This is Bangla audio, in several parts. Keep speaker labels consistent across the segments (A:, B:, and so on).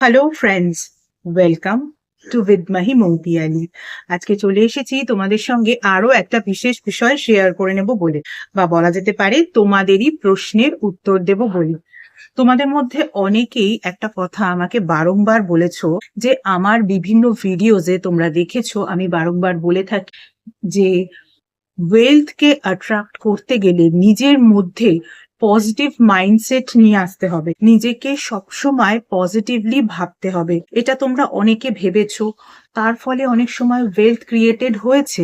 A: Hello friends, welcome to with Mahi Moupiyali. আজকে চলে এসেছি তোমাদের সঙ্গে আরো একটা বিশেষ বিষয় শেয়ার করে নেব বলে, বা বলা যেতে পারে তোমাদেরই প্রশ্নের উত্তর দেব বলে। তোমাদের মধ্যে অনেকেই একটা কথা আমাকে বারংবার বলেছো, যে আমার বিভিন্ন ভিডিওজে তোমরা দেখেছো আমি বারংবার বলে থাকি যে ওয়েলথকে অ্যাট্রাক্ট করতে গেলে নিজের মধ্যে পজিটিভ মাইন্ডসেট নিয়ে আসতে হবে, নিজেকে সবসময় পজিটিভলি ভাবতে হবে। এটা তোমরা অনেকে ভেবেছো, তার ফলে অনেক সময় ওয়েলথ ক্রিয়েটেড হয়েছে,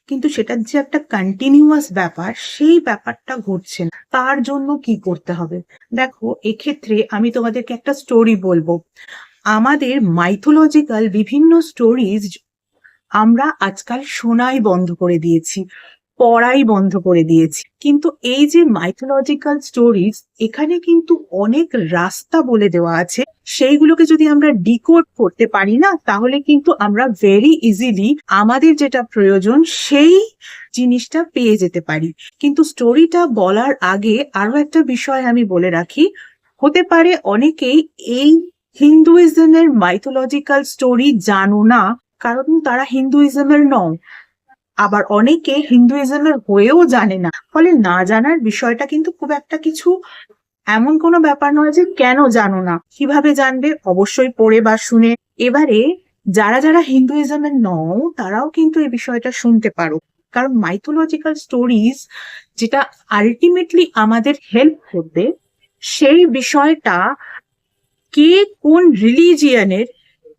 A: কিন্তু সেটার যে একটা কন্টিনিউয়াস ব্যাপার, সেই ব্যাপারটা ঘটছে না। তার জন্য কি করতে হবে? দেখো, এক্ষেত্রে আমি তোমাদেরকে একটা স্টোরি বলবো। আমাদের মাইথোলজিক্যাল বিভিন্ন স্টোরিজ আমরা আজকাল শোনাই বন্ধ করে দিয়েছি, পড়াই বন্ধ করে দিয়েছি। কিন্তু এই যে মাইথোলজিক্যাল স্টোরিজ, এখানে কিন্তু অনেক রাস্তা বলে দেওয়া আছে। সেইগুলোকে যদি আমরা ডিকোড করতে পারি না, তাহলে কিন্তু আমরা ভেরি ইজিলি আমাদের যেটা প্রয়োজন সেই জিনিসটা পেয়ে যেতে পারি। কিন্তু স্টোরিটা বলার আগে আরো একটা বিষয় আমি বলে রাখি। হতে পারে অনেকেই এই হিন্দুইজমের মাইথোলজিক্যাল স্টোরি জানো না, কারণ তারা হিন্দুইজমের নয়। আবার অনেকে হিন্দুইজমের হয়েও জানে না, ফলে না জানার বিষয়টা কিন্তু খুব একটা কিছু এমন কোনো ব্যাপার নয় যে কেন জানো না। কিভাবে জানবে? অবশ্যই পড়ে বা শুনে। এবারে যারা যারা হিন্দুইজমের নও, তারাও কিন্তু এই বিষয়টা শুনতে পারো, কারণ মাইথোলজিক্যাল স্টোরিজ যেটা আলটিমেটলি আমাদের হেল্প করবে, সেই বিষয়টা কে কোন রিলিজিয়নের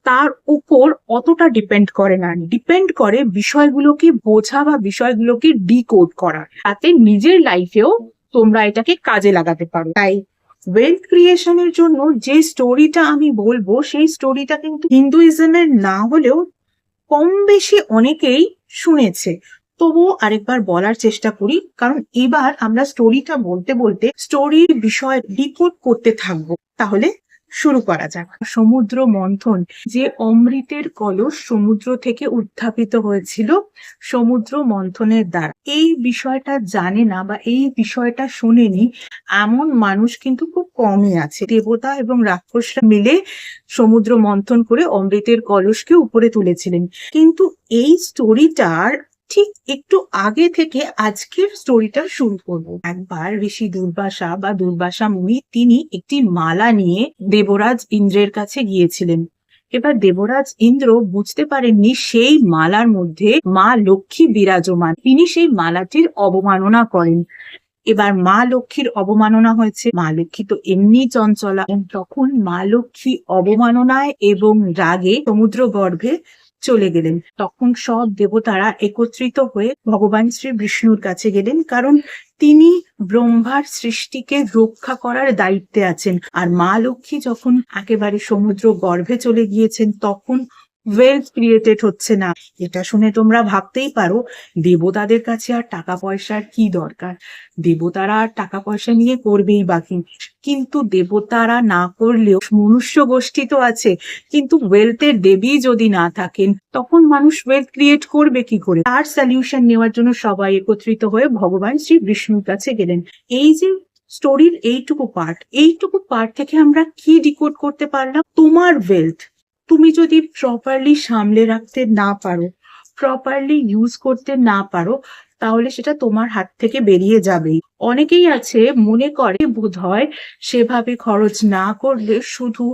A: তার উপর অতটা ডিপেন্ড করে না, ডিপেন্ড করে বিষয়গুলোকে বোঝা বা বিষয়গুলোকে ডিকোড করা, তাতে নিজের লাইফেও তোমরা এটাকে কাজে লাগাতে পারো। তাই ওয়েলথ ক্রিয়েশনের জন্য যে স্টোরিটা আমি বলবো, সেই স্টোরিটা কিন্তু হিন্দুইজমের না হলেও কম বেশি অনেকেই শুনেছে। তবুও আরেকবার বলার চেষ্টা করি, কারণ এবার আমরা স্টোরিটা বলতে বলতে স্টোরির বিষয় ডিকোড করতে থাকবো। তাহলে শুরু করা যাক। সমুদ্র মন্থন, যে অমৃতের কলস সমুদ্র থেকে উত্থাপিত হয়েছিল সমুদ্র মন্থনের দ্বারা, এই বিষয়টা জানে না বা এই বিষয়টা শোনেনি এমন মানুষ কিন্তু খুব কমই আছে। দেবতা এবং রাক্ষসরা মিলে সমুদ্র মন্থন করে অমৃতের কলসকে উপরে তুলেছিলেন। কিন্তু এই স্টোরিটার ঠিক একটু আগে থেকে আজকের স্টোরিটা শুরু করব। একবার ঋষি দুর্বাসা বা দুর্বাসা মুনি, তিনি একটি মালা নিয়ে দেবরাজ ইন্দ্রের কাছে গিয়েছিলেন। এবার দেবরাজ ইন্দ্র বুঝতে পারেননি সেই মালার মধ্যে মা লক্ষ্মী বিরাজমান। তিনি সেই মালাটির অবমাননা করেন। এবার মা লক্ষ্মীর অবমাননা হয়েছে, মা লক্ষ্মী তো এমনি চঞ্চলা, তখন মা লক্ষ্মী অবমাননায় এবং রাগে সমুদ্র গর্ভে চলে গেলেন। তখন সব দেবতারা একত্রিত হয়ে ভগবান শ্রী বিষ্ণুর কাছে গেলেন, কারণ তিনি ব্রহ্মার সৃষ্টিকে রক্ষা করার দায়িত্বে আছেন। আর মা লক্ষ্মী যখন একেবারে সমুদ্র গর্ভে চলে গিয়েছেন, তখন ওয়েলথ ক্রিয়েটেড হচ্ছে না। এটা শুনে তোমরা ভাবতেই পারো, দেবতাদের কাছে আর টাকা পয়সার কি দরকার? দেবতারা আর টাকা পয়সা নিয়ে করবেই বাকি, কিন্তু দেবতারা না করলেও মনুষ্য গোষ্ঠী তো আছে। কিন্তু ওয়েলথের দেবী যদি না থাকেন, তখন মানুষ ওয়েলথ ক্রিয়েট করবে কি করে? তার সলিউশন নেওয়ার জন্য সবাই একত্রিত হয়ে ভগবান শ্রী বিষ্ণুর কাছে গেলেন। এই যে স্টোরির এইটুকু পার্ট থেকে আমরা কি ডিকোড করতে পারলাম? তোমার ওয়েলথ তুমি যদি প্রপারলি সামলে রাখতে না পারো, প্রপারলি ইউজ করতে না পারো, তাহলে সেটা তোমার হাত থেকে বেরিয়ে যাবেই। অনেকেই আছে মনে করে বোধহয় সেভাবে খরচ না করলে, শুধু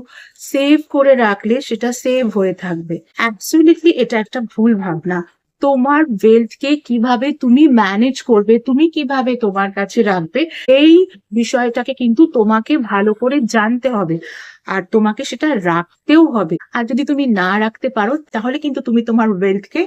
A: সেভ করে রাখলে সেটা সেভ হয়ে থাকবে। অ্যাবসলিউটলি এটা একটা ভুল ভাবনা। তোমার ওয়েলথকে কিভাবে তুমি ম্যানেজ করবে, তুমি কিভাবে তোমার কাছে রাখবে, এই বিষয়টাকে কিন্তু তোমাকে ভালো করে জানতে হবে, আর তোমাকে সেটা রাখতেও হবে। আর যদি তুমি না রাখতে পারো, তাহলে কিন্তু তুমি তোমার ওয়েলথকে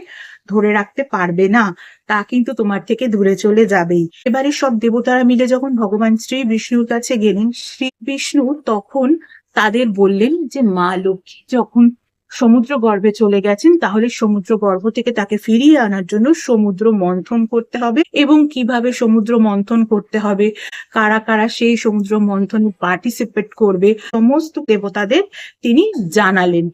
A: ধরে রাখতে পারবে না, তা কিন্তু তোমার থেকে দূরে চলে যাবেই। এবারে সব দেবতারা মিলে যখন ভগবান শ্রী বিষ্ণুর কাছে গেলেন, শ্রী বিষ্ণু তখন তাদের বললেন যে মা লক্ষ্মী যখন সমুদ্র গর্ভে চলে গেছেন, তাহলে সমুদ্র গর্ভ থেকে তাকে ফিরিয়ে আনার জন্য সমুদ্র মন্থন করতে হবে, এবং কিভাবে সমুদ্র মন্থন করতে হবে, কারা কারা সেই সমুদ্র মন্থনে পার্টিসিপেট করবে, সমস্ত দেবতাদের তিনি জানালেন।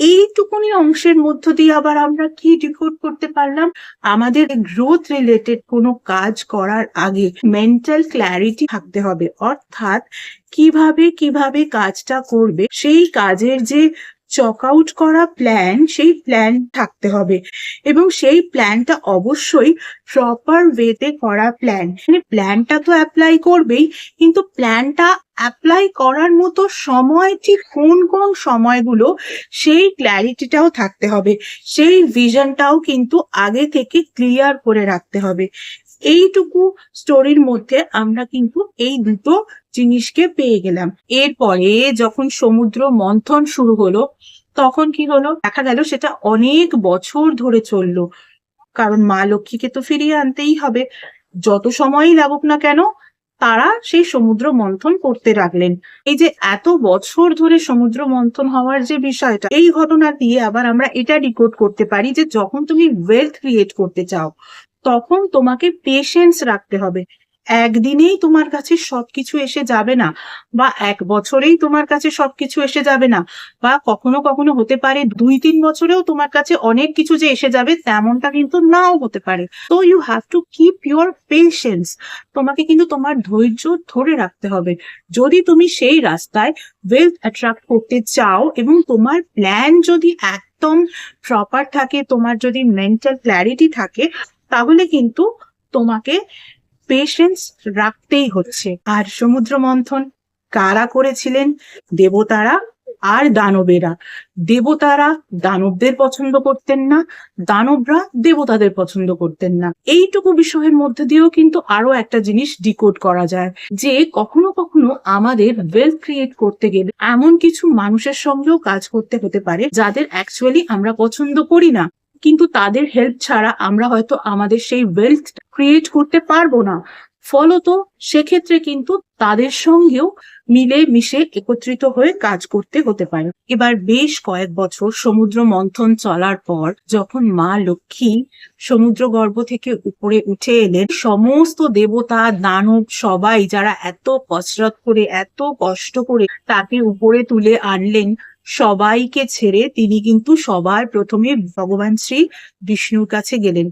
A: এইটুকুনি অংশের মধ্য দিয়ে আবার আমরা কি ডিকোড করতে পারলাম? আমাদের গ্রোথ রিলেটেড কোনো কাজ করার আগে মেন্টাল ক্ল্যারিটি থাকতে হবে, অর্থাৎ কিভাবে কাজটা করবে সেই কাজের যে চক আউট করা প্ল্যান, সেই প্ল্যান থাকতে হবে এবং সেই প্ল্যানটা অবশ্যই প্রপার ওয়েতে করা প্ল্যান। মানে প্ল্যানটা তো অ্যাপ্লাই করবেই, কিন্তু প্ল্যানটা অ্যাপ্লাই করার মতো সময় ঠিক কোন কোন সময়গুলো, সেই ক্ল্যারিটিটাও থাকতে হবে, সেই ভিশনটাও কিন্তু আগে থেকে ক্লিয়ার করে রাখতে হবে। এইটুকু স্টোরির মধ্যে আমরা কিন্তু এই দুটো জিনিসকে পেয়ে গেলাম। এরপরে যখন সমুদ্র মন্থন শুরু হলো, তখন কি হলো? দেখা গেল সেটা অনেক বছর ধরে চললো, কারণ মা লক্ষ্মীকে তো ফিরিয়ে আনতেই হবে, যত সময়ই লাগুক না কেন তারা সেই সমুদ্র মন্থন করতে লাগলেন। এই যে এত বছর ধরে সমুদ্র মন্থন হওয়ার যে বিষয়টা, এই ঘটনা দিয়ে আবার আমরা এটা ডিকোড করতে পারি যে যখন তুমি ওয়েলথ ক্রিয়েট করতে চাও তখন তোমাকে পেশেন্স রাখতে হবে। একদিনেই তোমার কাছে সবকিছু এসে যাবে না, বা এক বছরেই তোমার কাছে সবকিছু এসে যাবে না, বা কখনো কখনো হতে পারে 2-3 বছরেও তোমার কাছে অনেক কিছু যে এসে যাবে তেমনটা কিন্তু নাও হতে পারে। তো you have to keep your patience. তোমাকে কিন্তু তোমার ধৈর্য ধরে রাখতে হবে যদি তুমি সেই রাস্তায় ওয়েলথ অ্যাট্রাক্ট করতে চাও, এবং তোমার প্ল্যান যদি একদম প্রপার থাকে, তোমার যদি মেন্টাল ক্ল্যারিটি থাকে, তাহলে কিন্তু তোমাকে পেশেন্স রাখতেই হচ্ছে। আর সমুদ্র মন্থন কারা করেছিলেন? দেবতারা আর দানবেরা। দেবতারা দানবদের পছন্দ করতেন না, দানবরা দেবতাদের পছন্দ করতেন না। এইটুকু বিষয়ের মধ্যে দিয়েও কিন্তু আরো একটা জিনিস ডিকোড করা যায়, যে কখনো কখনো আমাদের ওয়েলথ ক্রিয়েট করতে গেলে এমন কিছু মানুষের সঙ্গেও কাজ করতে হতে পারে যাদের অ্যাকচুয়ালি আমরা পছন্দ করি না, কিন্তু তাদের হেল্প ছাড়া আমরা হয়তো আমাদের সেই ওয়েলথ ক্রিয়েট করতে পারবো না। ফলত সেক্ষেত্রে কিন্তু তাদের সঙ্গেও মিলে মিশে একত্রিত হয়ে কাজ করতে হতে পারে। এবার বেশ কয়েক বছর সমুদ্র মন্থন চলার পর যখন মা লক্ষ্মী সমুদ্র গর্ভ থেকে উপরে উঠে এলেন, সমস্ত দেবতা দানব সবাই যারা এত কসরত করে এত কষ্ট করে তাকে উপরে তুলে আনলেন, সবাইকে ছেড়ে তিনি কিন্তু সবার প্রথমে ভগবান শ্রী বিষ্ণুর কাছে গেলেন।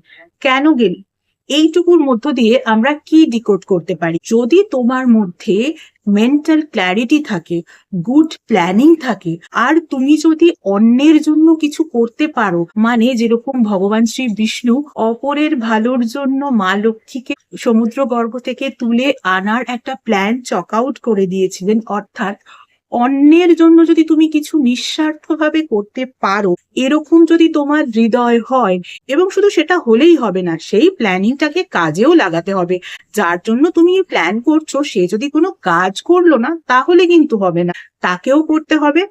A: কেন গেলেন? এইটুকুর মধ্য দিয়ে আমরা কি ডিকোড করতে পারি? যদি তোমার মধ্যে মেন্টাল ক্ল্যারিটি থাকে, গুড প্ল্যানিং থাকে, আর তুমি যদি অন্যের জন্য কিছু করতে পারো, মানে যেরকম ভগবান শ্রী বিষ্ণু অপরের ভালোর জন্য মা লক্ষ্মীকে সমুদ্র গর্ভ থেকে তুলে আনার একটা প্ল্যান চক আউট করে দিয়েছিলেন, অর্থাৎ অন্যের জন্য যদি তুমি কিছু নিঃস্বার্থভাবে করতে পারো, এরকম যদি তোমার হৃদয় হয়, এবং শুধু সেটা হলেই হবে না, সেই প্ল্যানিংটাকে কাজেও লাগাতে হবে। যার জন্য তুমি প্ল্যান করছো সে যদি কোনো কাজ করলো না, তাহলে কিন্তু হবে না, তাকেও করতে হবে।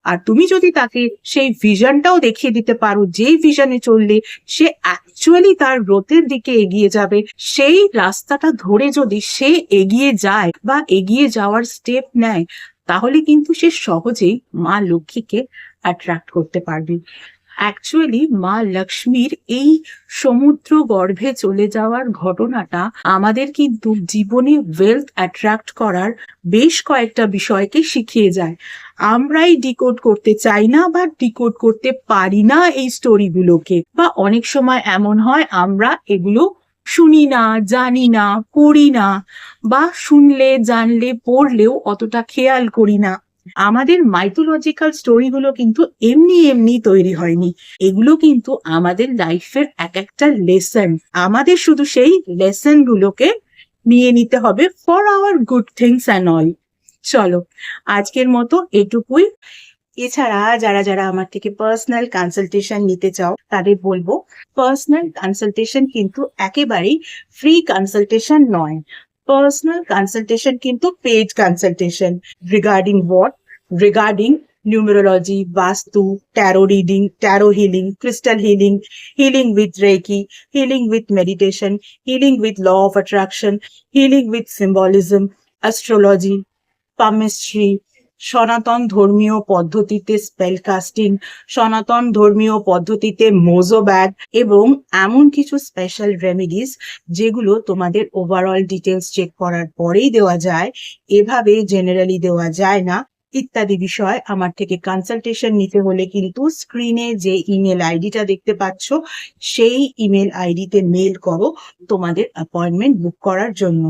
A: আর তুমি যদি তাকে সেই ভিশনটাও দেখিয়ে দিতে পারো, যেই ভিশনে চললে সে অ্যাকচুয়ালি তার গ্রোথের দিকে এগিয়ে যাবে, সেই রাস্তাটা ধরে যদি সে এগিয়ে যায় বা এগিয়ে যাওয়ার স্টেপ নেয়, তাহলে কিন্তু সে সহজেই মা লক্ষ্মীকে অ্যাট্রাক্ট করতে পারবে। অ্যাকচুয়ালি মা লক্ষ্মীর এই সমুদ্র গর্ভে চলে যাওয়ার ঘটনাটা আমাদের কিন্তু জীবনে ওয়েলথ অ্যাট্রাক্ট করার বেশ কয়েকটা বিষয়কে শিখিয়ে যায়। আমরাই ডিকোড করতে চাই না বা ডিকোড করতে পারি না এই স্টোরিগুলোকে, বা অনেক সময় এমন হয় আমরা এগুলো শুনি না, জানি না, করি না, বা শুনলে জানলে পড়লেও অতটা খেয়াল করি না। আমাদের মাইথোলজিক্যাল স্টোরিগুলো কিন্তু এমনি এমনি তৈরি হয়নি, এগুলো কিন্তু আমাদের লাইফের এক একটা লেসন। আমাদের শুধু সেই লেসন গুলোকে নিয়ে নিতে হবে for our good things and all. চলো আজকের মতো এটুকুই। এছাড়া যারা যারা আমার থেকে পার্সোনাল কনসালটেশন নিতে চাও তাদের বলবো, পার্সোনাল কনসালটেশন কিন্তু একেবারেই ফ্রি কনসালটেশন নয়। পার্সোনাল কনসালটেশন কিন্তু paid consultation. Regarding what? Regarding numerology, vastu, tarot reading, tarot healing, crystal healing, healing with Reiki, healing with meditation, healing with law of attraction, healing with symbolism, astrology, palmistry, সনাতন ধর্মীয় পদ্ধতিতে স্পেল কাস্টিং, সনাতন ধর্মীয় পদ্ধতিতে মোজো ব্যাগ, এবং এমন কিছু স্পেশাল রেমেডিস যেগুলো তোমাদের ওভারঅল ডিটেলস চেক করার পরেই দেওয়া যায়, এভাবে জেনারেলি দেওয়া যায় না। ইত্যাদি বিষয় আমার থেকে কনসালটেশন নিতে হলে কিন্তু স্ক্রিনে যে ইমেল আইডিটা দেখতে পাচ্ছ সেই ইমেল আইডিতে মেল করো তোমাদের অ্যাপয়েন্টমেন্ট বুক করার জন্য।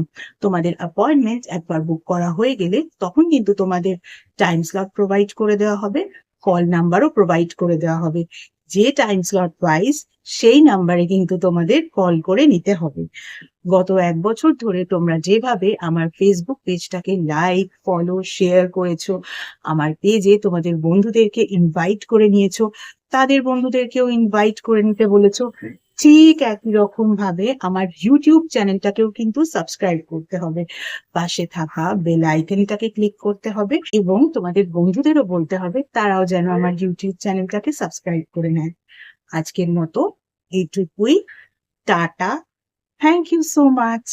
A: তোমাদের অ্যাপয়েন্টমেন্ট একবার বুক করা হয়ে গেলে তখন কিন্তু তোমাদের টাইম স্লট প্রোভাইড করে দেওয়া হবে, কল নাম্বারও প্রোভাইড করে দেওয়া হবে। যে টাইম স্লট ওয়াইজ সেই নাম্বারে কিন্তু তোমাদের কল করে নিতে হবে। গত 1 বছর ধরে তোমরা যেভাবে আমার ফেসবুক পেজটাকে লাইক, ফলো, শেয়ার করেছো, আমার পেজে তোমাদের বন্ধুদেরকে ইনভাইট করে নিয়েছো, তাদের বন্ধুদেরকেও ইনভাইট করে নিতে বলেছো, ঠিক একই রকম ভাবে আমার ইউটিউব চ্যানেলটাকেও কিন্তু সাবস্ক্রাইব করতে হবে। পাশে থাকা বেল আইকনটাকে ক্লিক করতে হবে এবং তোমাদের বন্ধুদেরও বলতে হবে তারাও যেন আমার ইউটিউব চ্যানেলটাকে সাবস্ক্রাইব করে নেয়। আজকের মতো এইটুকুই। Tata. Thank you so much.